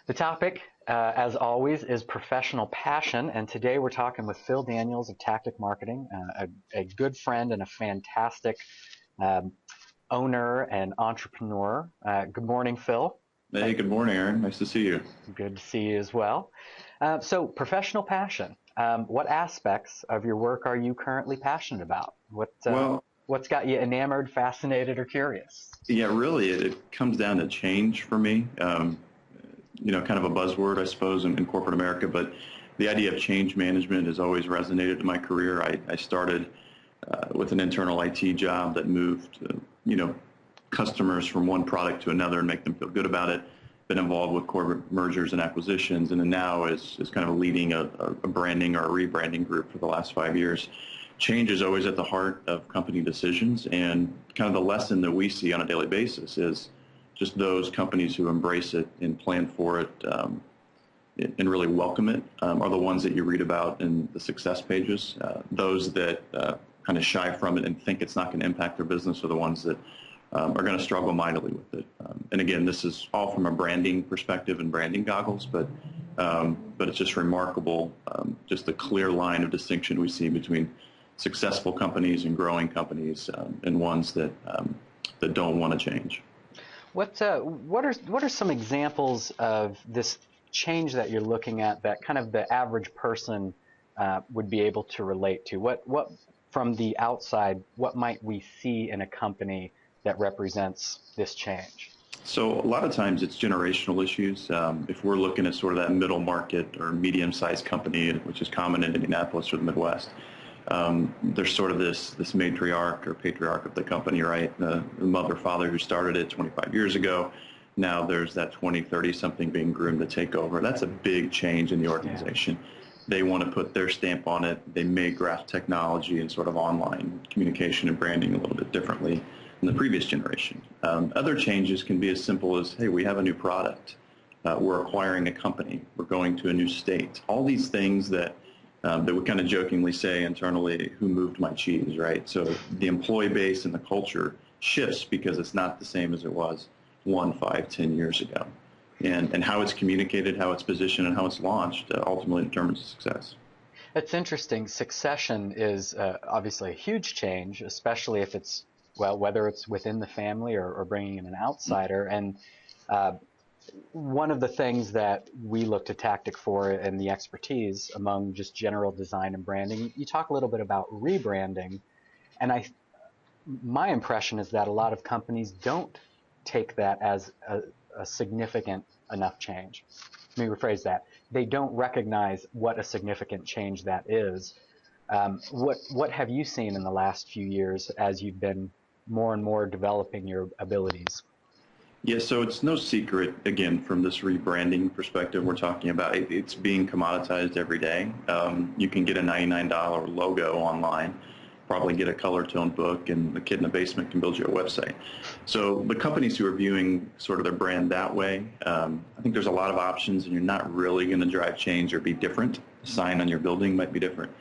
The topic, as always, is professional passion, and today we're talking with Phil Daniels of Tactic Marketing, a good friend and a fantastic um, owner and entrepreneur. Good morning, Phil. Hey, good morning, Aaron. Nice to see you. Good to see you as well. So, professional passion. What aspects of your work are you currently passionate about? Well, What's got you enamored, fascinated, or curious? yeah, really, it comes down to change for me. Kind of a buzzword, I suppose, in corporate America, but the idea of change management has always resonated in my career. I started with an internal IT job that moved, customers from one product to another and make them feel good about it. Been involved with corporate mergers and acquisitions, and then now is kind of leading a branding or a rebranding group for the last 5 years. Change is always at the heart of company decisions, and kind of the lesson that we see on a daily basis is just those companies who embrace it and plan for it and really welcome it are the ones that you read about in the success pages. Those that kind of shy from it and think it's not going to impact their business are the ones that are going to struggle mightily with it. And again, this is all from a branding perspective and branding goggles, but it's just remarkable, just the clear line of distinction we see between successful companies and growing companies and ones that don't want to change. What are some examples of this change that you're looking at that kind of the average person would be able to relate to? What from the outside, what might we see in a company that represents this change? So a lot of times it's generational issues. If we're looking at sort of that middle market or medium-sized company, which is common in Indianapolis or the Midwest, there's sort of this matriarch or patriarch of the company, right? The mother, father who started it 25 years ago. Now there's that 20, 30-something being groomed to take over. That's a big change in the organization. Yeah. They want to put their stamp on it. They may grasp technology and sort of online communication and branding a little bit differently than the previous generation. Other changes can be as simple as, hey, we have a new product. We're acquiring a company. We're going to a new state. All these things that we kind of jokingly say internally, who moved my cheese, right? So the employee base and the culture shifts because it's not the same as it was 1, 5, 10 years ago. And how it's communicated, how it's positioned, and how it's launched ultimately determines success. It's interesting. Succession is obviously a huge change, especially if it's, well, whether it's within the family or bringing in an outsider. And one of the things that we look to Tactic for and the expertise among just general design and branding, you talk a little bit about rebranding, and my impression is that a lot of companies don't take that as a significant enough change. Let me rephrase that. They don't recognize what a significant change that is. What have you seen in the last few years as you've been more and more developing your abilities? Yeah, so it's no secret, again, from this rebranding perspective we're talking about, it's being commoditized every day. You can get a $99 logo online, probably get a color-toned book, and the kid in the basement can build you a website. So the companies who are viewing sort of their brand that way, I think there's a lot of options, and you're not really going to drive change or be different. The sign on your building might be different.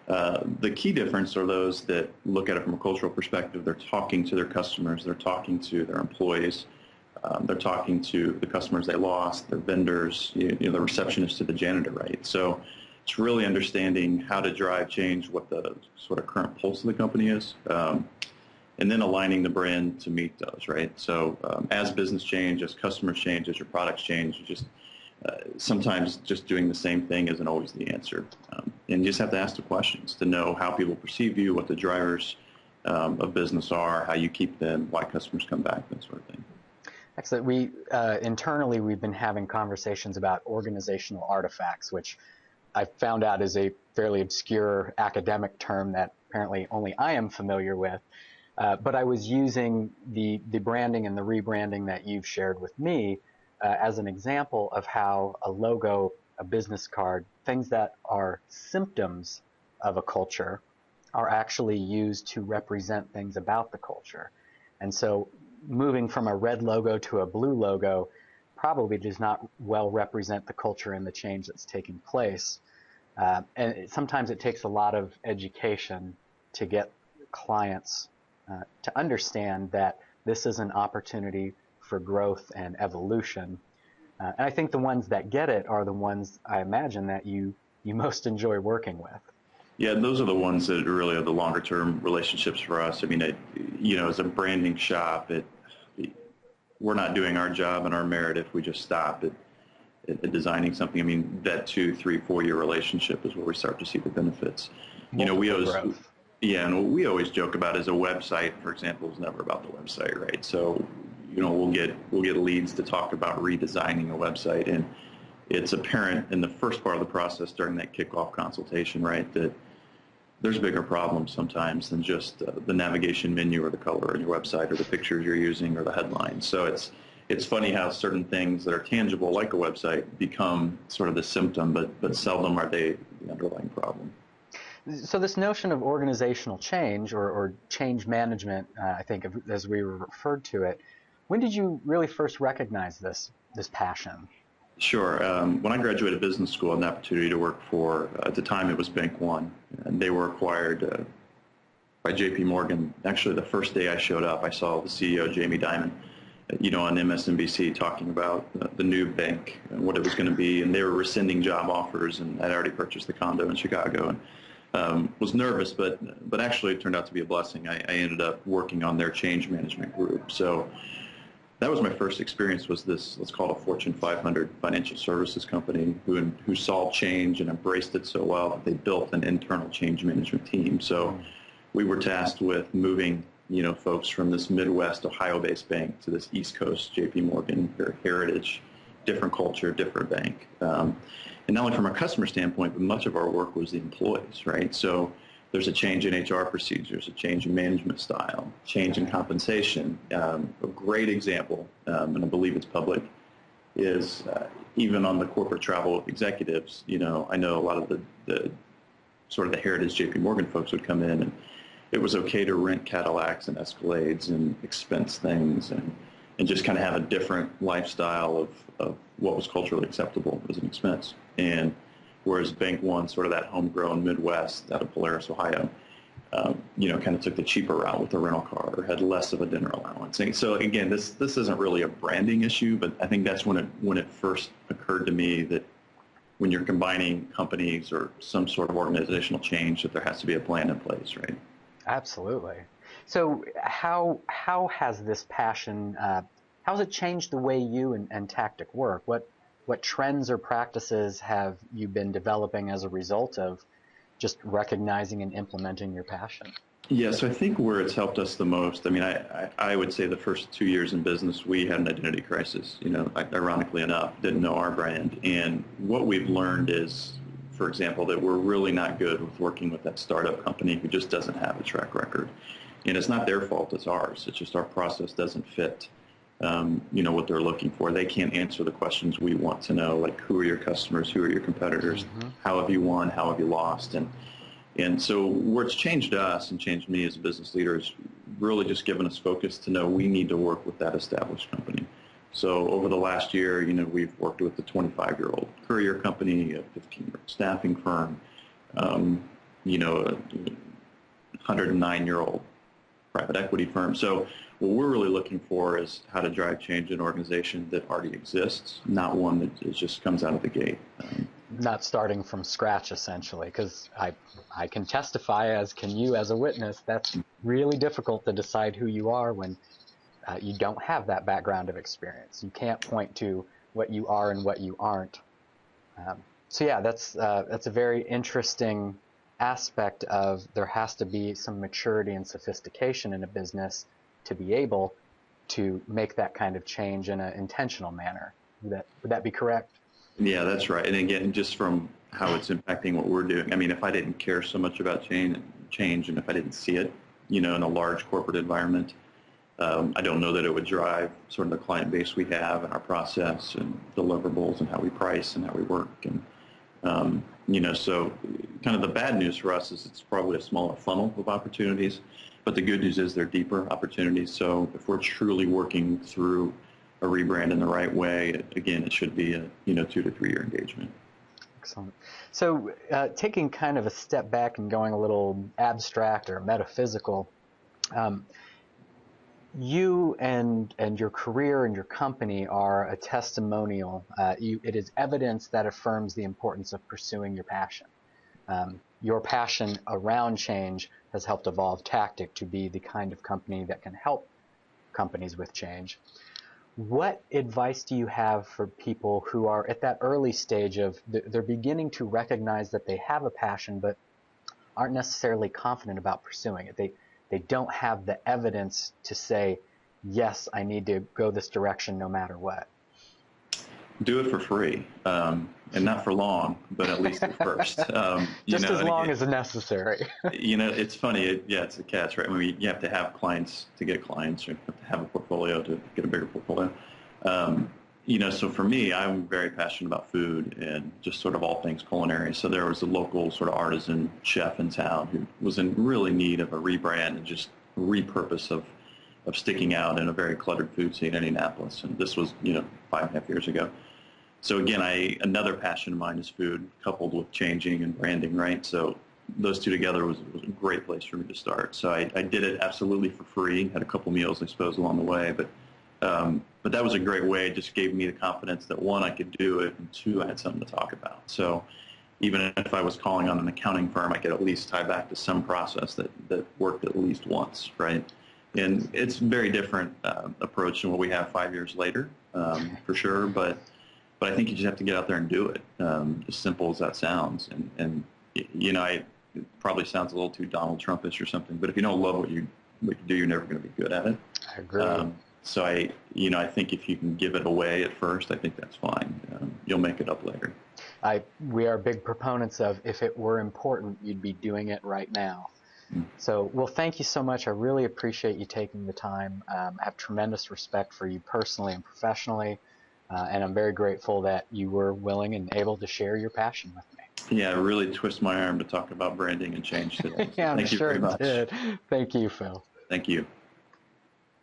The key difference are those that look at it from a cultural perspective. They're talking to their customers. They're talking to their employees. They're talking to the customers they lost, their vendors, the receptionist to the janitor, right? So it's really understanding how to drive change, what the sort of current pulse of the company is, and then aligning the brand to meet those, right? So as business change, as customers change, as your products change, you just sometimes just doing the same thing isn't always the answer. And you just have to ask the questions to know how people perceive you, what the drivers of business are, how you keep them, why customers come back, that sort of thing. Excellent. We internally we've been having conversations about organizational artifacts, which I found out is a fairly obscure academic term that apparently only I am familiar with. But I was using the branding and the rebranding that you've shared with me as an example of how a logo, a business card, things that are symptoms of a culture are actually used to represent things about the culture. And so moving from a red logo to a blue logo probably does not well represent the culture and the change that's taking place. Sometimes it takes a lot of education to get clients to understand that this is an opportunity for growth and evolution. And I think the ones that get it are the ones I imagine that you most enjoy working with. Yeah, those are the ones that really are the longer term relationships for us. I mean, as a branding shop, we're not doing our job and our merit if we just stop at designing something. I mean, that 2, 3, 4 year relationship is where we start to see the benefits. Multiple growth. Yeah, and what we always joke about is a website, for example, is never about the website, right? So, we'll get leads to talk about redesigning a website, and it's apparent in the first part of the process during that kickoff consultation, right, that there's bigger problems sometimes than just the navigation menu or the color on your website or the pictures you're using or the headlines. So it's funny how certain things that are tangible, like a website, become sort of the symptom, but seldom are they the underlying problem. So this notion of organizational change or change management, I think, as we referred to it, when did you really first recognize this passion? Sure. When I graduated business school, I had an opportunity to work for, at the time it was Bank One, and they were acquired by J.P. Morgan. Actually, the first day I showed up, I saw the CEO, Jamie Dimon, on MSNBC talking about the new bank and what it was going to be, and they were rescinding job offers, and I'd already purchased the condo in Chicago, and was nervous, but actually it turned out to be a blessing. I ended up working on their change management group. So that was my first experience, was this, let's call it a Fortune 500 financial services company who saw change and embraced it so well that they built an internal change management team. So we were tasked with moving, folks from this Midwest Ohio-based bank to this East Coast JP Morgan, their heritage, different culture, different bank. And not only from a customer standpoint, but much of our work was the employees, right? So there's a change in HR procedures, a change in management style, change in compensation. A great example, and I believe it's public, is even on the corporate travel with executives. I know a lot of the sort of the heritage JP Morgan folks would come in, and it was okay to rent Cadillacs and Escalades and expense things and just kind of have a different lifestyle of what was culturally acceptable as an expense. And whereas Bank One, sort of that homegrown Midwest out of Polaris, Ohio, kind of took the cheaper route with the rental car or had less of a dinner allowance. And so again, this isn't really a branding issue, but I think that's when it first occurred to me that when you're combining companies or some sort of organizational change, that there has to be a plan in place, right? Absolutely. So how has this passion, how has it changed the way you and Tactic work? What trends or practices have you been developing as a result of just recognizing and implementing your passion? Yeah, so I think where it's helped us the most, I mean, I would say the first 2 years in business, we had an identity crisis, ironically enough, didn't know our brand. And what we've learned is, for example, that we're really not good with working with that startup company who just doesn't have a track record. And it's not their fault, it's ours. It's just our process doesn't fit, what they're looking for. They can't answer the questions we want to know, like who are your customers, who are your competitors, how have you won, how have you lost. And so where it's changed us and changed me as a business leader is really just given us focus to know we need to work with that established company. So over the last year, we've worked with a 25-year-old courier company, a 15-year-old staffing firm, a 109-year-old private equity firm. So what we're really looking for is how to drive change in an organization that already exists, not one that just comes out of the gate. Not starting from scratch, essentially, because I can testify, as can you as a witness, that's really difficult to decide who you are when you don't have that background of experience. You can't point to what you are and what you aren't. So yeah, that's a very interesting aspect of there has to be some maturity and sophistication in a business to be able to make that kind of change in an intentional manner. Would that be correct? Yeah, that's right. And again, just from how it's impacting what we're doing, I mean, if I didn't care so much about change and if I didn't see it, in a large corporate environment, I don't know that it would drive sort of the client base we have and our process and deliverables and how we price and how we work. And, so kind of the bad news for us is it's probably a smaller funnel of opportunities, but the good news is they're deeper opportunities. So if we're truly working through a rebrand in the right way, again, it should be a 2 to 3 year engagement. Excellent. So taking kind of a step back and going a little abstract or metaphysical, You and your career and your company are a testimonial. It is evidence that affirms the importance of pursuing your passion. Your passion around change has helped evolve Tactic to be the kind of company that can help companies with change. What advice do you have for people who are at that early stage of they're beginning to recognize that they have a passion but aren't necessarily confident about pursuing it? They don't have the evidence to say, yes, I need to go this direction no matter what. Do it for free, and not for long, but at least at first. Just as long as necessary. It's funny. It's a catch, right? I mean, you have to have clients to get clients. You have to have a portfolio to get a bigger portfolio. So for me, I'm very passionate about food and just sort of all things culinary. So there was a local sort of artisan chef in town who was in really need of a rebrand and just a repurpose of sticking out in a very cluttered food scene in Indianapolis. And this was, 5.5 years ago. So again, another passion of mine is food, coupled with changing and branding, right? So those two together was a great place for me to start. So I did it absolutely for free. Had a couple meals, I suppose, along the way, but that was a great way. It just gave me the confidence that, one, I could do it, and two, I had something to talk about. So even if I was calling on an accounting firm, I could at least tie back to some process that worked at least once, right? And it's a very different approach than what we have 5 years later, for sure. But I think you just have to get out there and do it, as simple as that sounds. And it probably sounds a little too Donald Trumpish or something, but if you don't love what you do, you're never going to be good at it. I agree. So I think if you can give it away at first, I think that's fine. You'll make it up later. We are big proponents of, if it were important, you'd be doing it right now. So, well, thank you so much. I really appreciate you taking the time. I have tremendous respect for you personally and professionally, and I'm very grateful that you were willing and able to share your passion with me. Yeah, it really twisted my arm to talk about branding and change today. Yeah, I'm thank you sure very much. it did. Thank you, Phil. Thank you.